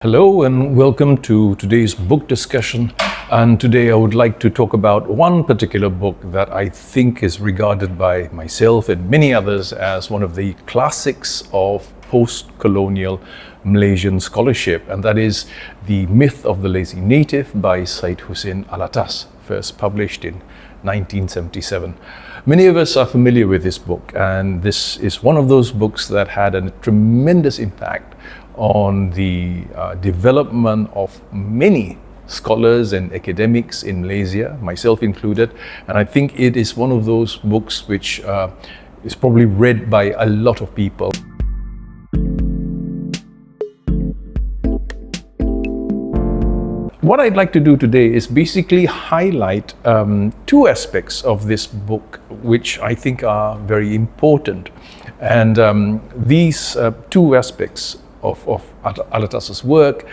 Hello and welcome to today's book discussion. And today I would like to talk about one particular book that I think is regarded by myself and many others as one of the classics of post-colonial Malaysian scholarship, and that is The Myth of the Lazy Native by Syed Hussein Alatas, first published in 1977. Many of us are familiar with this book, and this is one of those books that had a tremendous impact on the development of many scholars and academics in Malaysia, myself included. And I think it is one of those books which is probably read by a lot of people. What I'd like to do today is basically highlight two aspects of this book which I think are very important. And these two aspects of Alatas's work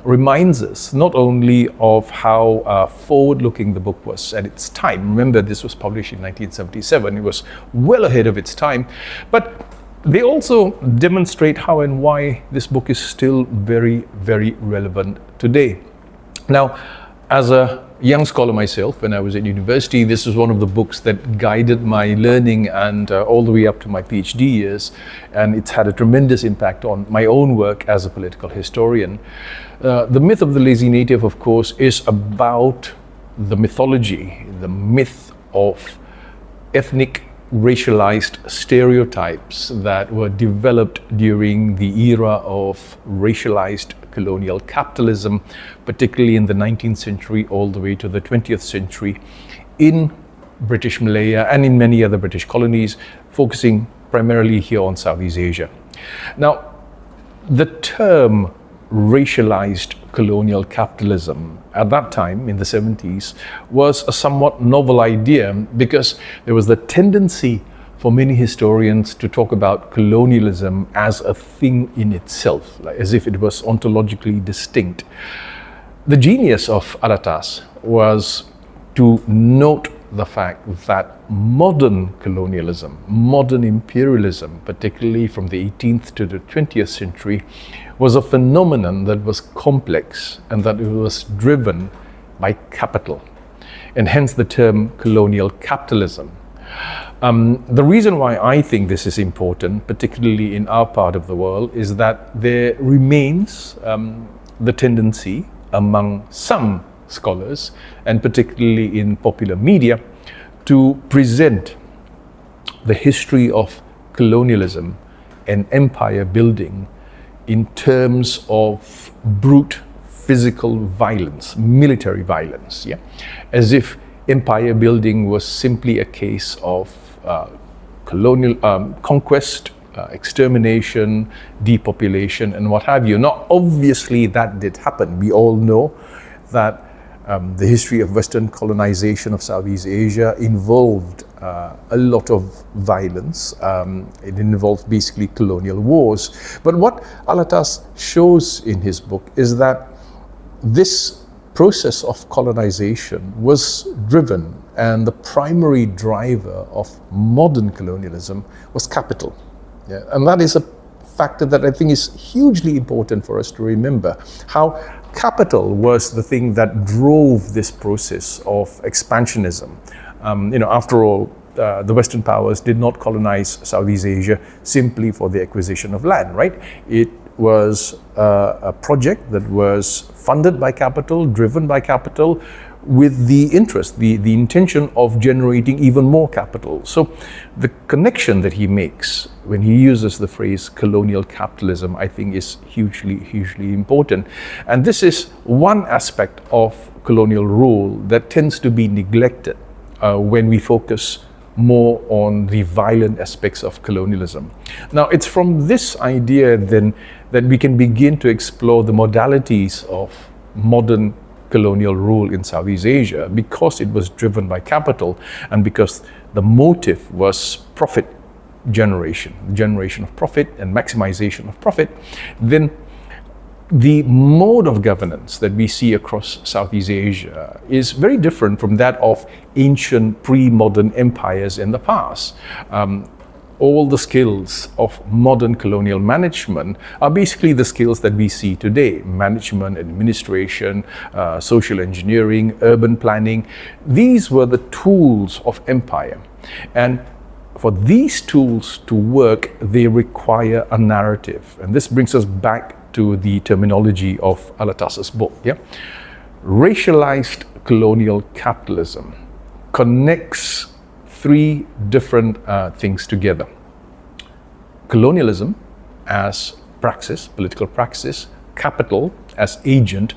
reminds us not only of how forward-looking the book was at its time. Remember, this was published in 1977. It was well ahead of its time. But they also demonstrate how and why this book is still very, very relevant today. Now, as a young scholar myself, when I was at university, this is one of the books that guided my learning and all the way up to my PhD years, and it's had a tremendous impact on my own work as a political historian. The Myth of the Lazy Native, of course, is about the mythology, the myth of ethnic racialized stereotypes that were developed during the era of racialized colonial capitalism, particularly in the 19th century all the way to the 20th century in British Malaya and in many other British colonies, focusing primarily here on Southeast Asia. Now, the term racialized colonial capitalism at that time in the 70s was a somewhat novel idea because there was the tendency for many historians to talk about colonialism as a thing in itself, like as if it was ontologically distinct. The genius of Alatas was to note the fact that modern colonialism, modern imperialism, particularly from the 18th to the 20th century, was a phenomenon that was complex and that it was driven by capital, and hence the term colonial capitalism. The reason why I think this is important, particularly in our part of the world, is that there remains the tendency among some scholars, and particularly in popular media, to present the history of colonialism and empire building in terms of brute physical violence, military violence, as if empire building was simply a case of colonial conquest, extermination, depopulation, and what have you. Now, obviously that did happen. We all know that the history of Western colonization of Southeast Asia involved a lot of violence. It involved basically colonial wars. But what Alatas shows in his book is that this process of colonization was driven, and the primary driver of modern colonialism was capital. And that is a factor that I think is hugely important for us to remember, how capital was the thing that drove this process of expansionism. After all, the Western powers did not colonize Southeast Asia simply for the acquisition of land, right? It was a project that was funded by capital, driven by capital, with the interest, the intention of generating even more capital. So the connection that he makes when he uses the phrase colonial capitalism, I think, is hugely, hugely important. And this is one aspect of colonial rule that tends to be neglected when we focus more on the violent aspects of colonialism. Now, it's from this idea then that we can begin to explore the modalities of modern colonial rule in Southeast Asia, because it was driven by capital and because the motive was profit generation of profit and maximization of profit. Then the mode of governance that we see across Southeast Asia is very different from that of ancient pre-modern empires in the past. all the skills of modern colonial management are basically the skills that we see today: management, administration, social engineering, urban planning. These were the tools of empire. And for these tools to work, they require a narrative. And this brings us back to the terminology of Alatas's book. Yeah? Racialized colonial capitalism connects three different things together: colonialism as praxis, political praxis; capital as agent;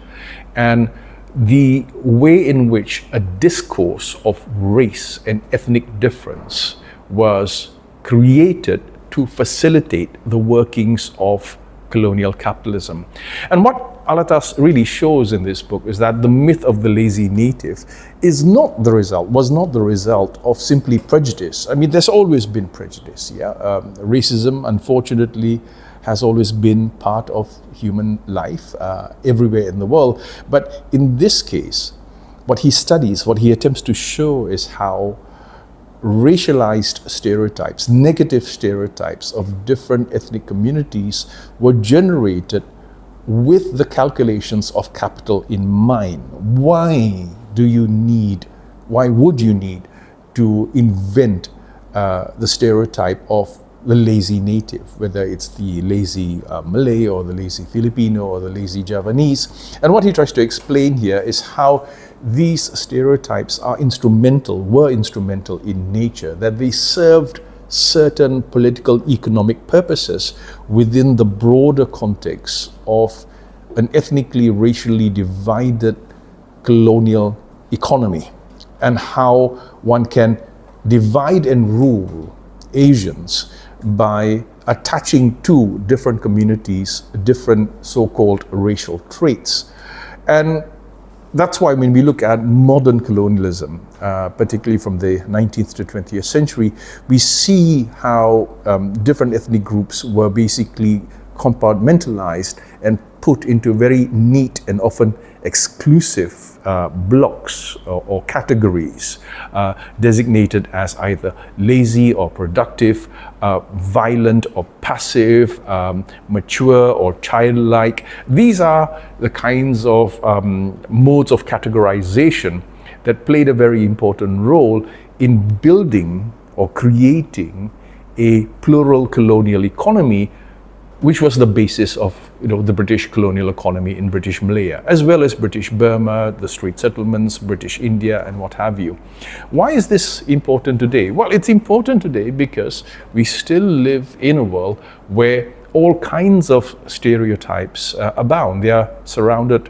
and the way in which a discourse of race and ethnic difference was created to facilitate the workings of colonial capitalism. And what Alatas really shows in this book is that the myth of the lazy native was not the result of simply prejudice. I mean, there's always been prejudice. Racism, unfortunately, has always been part of human life everywhere in the world. But in this case, what he studies, what he attempts to show is how racialized stereotypes, negative stereotypes of different ethnic communities were generated with the calculations of capital in mind. Why would you need to invent the stereotype of the lazy native, whether it's the lazy Malay or the lazy Filipino or the lazy Javanese? And what he tries to explain here is how these stereotypes were instrumental in nature, that they served certain political economic purposes within the broader context of an ethnically, racially divided colonial economy, and how one can divide and rule Asians by attaching to different communities different so-called racial traits. And that's why when we look at modern colonialism, particularly from the 19th to 20th century, we see how different ethnic groups were basically compartmentalized and put into very neat and often exclusive blocks or categories, designated as either lazy or productive, violent or passive, mature or childlike. These are the kinds of modes of categorization that played a very important role in building or creating a plural colonial economy, which was the basis of the British colonial economy in British Malaya, as well as British Burma, the Strait settlements, British India, and what have you. Why is this important today? Well, it's important today because we still live in a world where all kinds of stereotypes abound. We are surrounded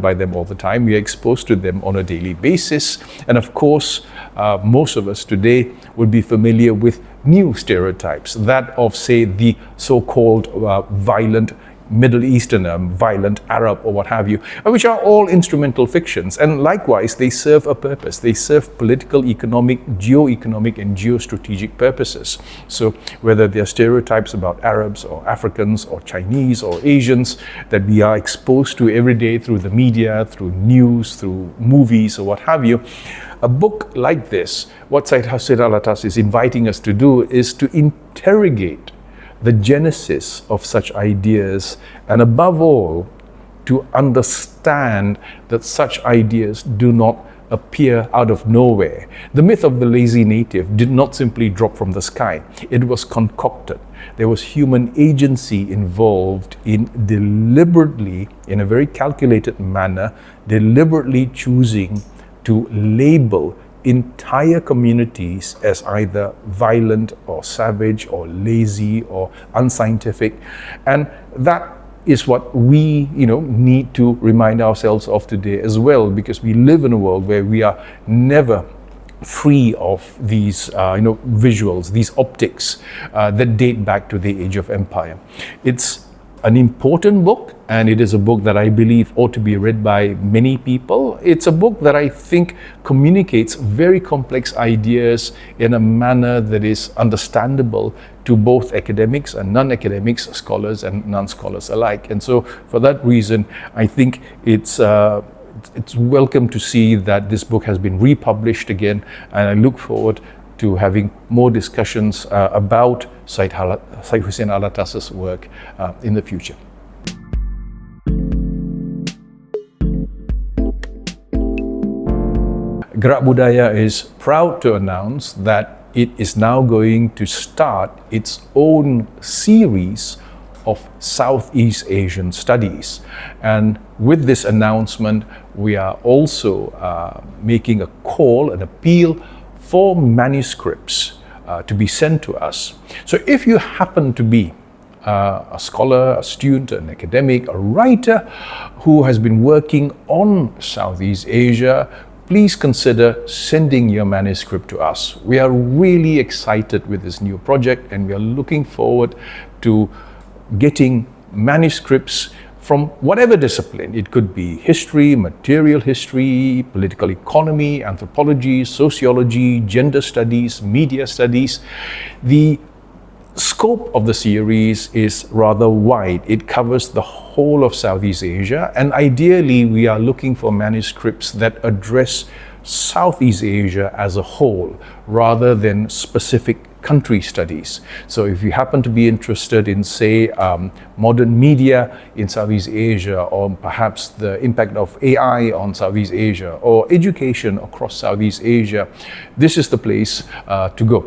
by them all the time. We are exposed to them on a daily basis. And of course, most of us today would be familiar with new stereotypes, that of, say, the so-called violent Middle Easterner, violent Arab, or what have you, which are all instrumental fictions. And likewise, they serve a purpose. They serve political, economic, geo-economic, and geo-strategic purposes. So whether they're stereotypes about Arabs or Africans or Chinese or Asians that we are exposed to every day through the media, through news, through movies, or what have you, a book like this, what Syed Hussein Alatas is inviting us to do is to interrogate the genesis of such ideas, and above all, to understand that such ideas do not appear out of nowhere. The myth of the lazy native did not simply drop from the sky. It was concocted. There was human agency involved in deliberately, in a very calculated manner, deliberately choosing to label entire communities as either violent or savage or lazy or unscientific. And that is what we need to remind ourselves of today as well, because we live in a world where we are never free of these visuals, these optics that date back to the age of empire. It's an important book, and it is a book that I believe ought to be read by many people. It's a book that I think communicates very complex ideas in a manner that is understandable to both academics and non-academics, scholars and non-scholars alike. And so for that reason, I think it's welcome to see that this book has been republished again, and I look forward to having more discussions about Syed Hussein Alatas' work in the future. Gerakbudaya is proud to announce that it is now going to start its own series of Southeast Asian studies. And with this announcement, we are also making a call, an appeal for manuscripts to be sent to us. So if you happen to be a scholar, a student, an academic, a writer who has been working on Southeast Asia, please consider sending your manuscript to us. We are really excited with this new project, and we are looking forward to getting manuscripts from whatever discipline. It could be history, material history, political economy, anthropology, sociology, gender studies, media studies. The scope of the series is rather wide. It covers the whole of Southeast Asia, and ideally we are looking for manuscripts that address Southeast Asia as a whole rather than specific country studies. So if you happen to be interested in, say, modern media in Southeast Asia, or perhaps the impact of AI on Southeast Asia, or education across Southeast Asia, this is the place to go.